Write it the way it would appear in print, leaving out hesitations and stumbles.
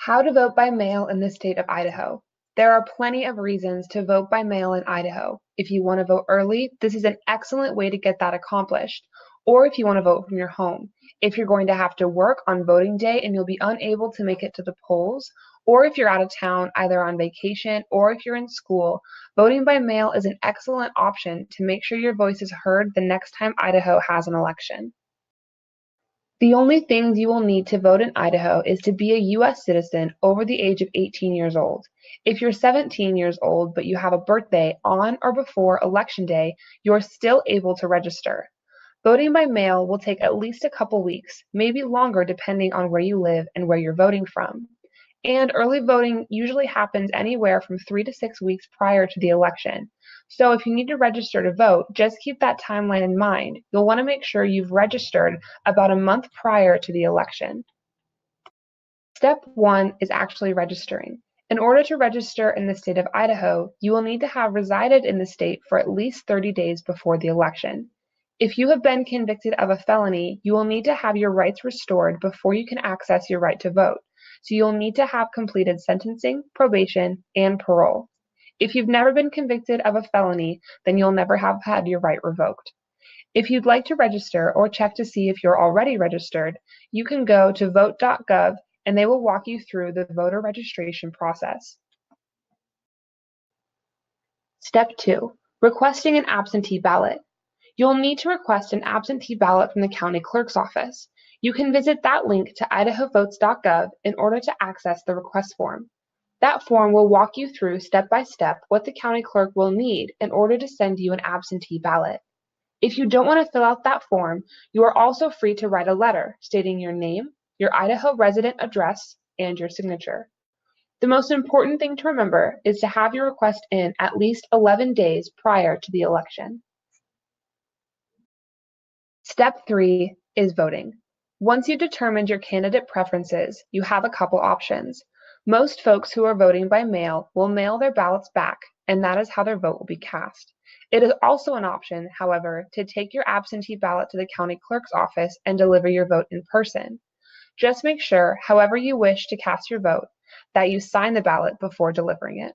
How to vote by mail in the state of Idaho. There are plenty of reasons to vote by mail in Idaho. If you want to vote early, this is an excellent way to get that accomplished. Or if you want to vote from your home. If you're going to have to work on voting day and you'll be unable to make it to the polls, or if you're out of town, either on vacation or if you're in school, voting by mail is an excellent option to make sure your voice is heard the next time Idaho has an election. The only things you will need to vote in Idaho is to be a U.S. citizen over the age of 18 years old. If you're 17 years old but you have a birthday on or before Election Day, you're still able to register. Voting by mail will take at least a couple weeks, maybe longer depending on where you live and where you're voting from. And early voting usually happens anywhere from 3 to 6 weeks prior to the election. So if you need to register to vote, just keep that timeline in mind. You'll want to make sure you've registered about a month prior to the election. Step 1 is actually registering. In order to register in the state of Idaho, you will need to have resided in the state for at least 30 days before the election. If you have been convicted of a felony, you will need to have your rights restored before you can access your right to vote. So you'll need to have completed sentencing, probation, and parole. If you've never been convicted of a felony, then you'll never have had your right revoked. If you'd like to register or check to see if you're already registered, you can go to vote.gov and they will walk you through the voter registration process. Step 2, requesting an absentee ballot. You'll need to request an absentee ballot from the county clerk's office. You can visit that link to idahovotes.gov in order to access the request form. That form will walk you through step by step what the county clerk will need in order to send you an absentee ballot. If you don't want to fill out that form, you are also free to write a letter stating your name, your Idaho resident address, and your signature. The most important thing to remember is to have your request in at least 11 days prior to the election. Step 3 is voting. Once you've determined your candidate preferences, you have a couple options. Most folks who are voting by mail will mail their ballots back, and that is how their vote will be cast. It is also an option, however, to take your absentee ballot to the county clerk's office and deliver your vote in person. Just make sure, however you wish to cast your vote, that you sign the ballot before delivering it.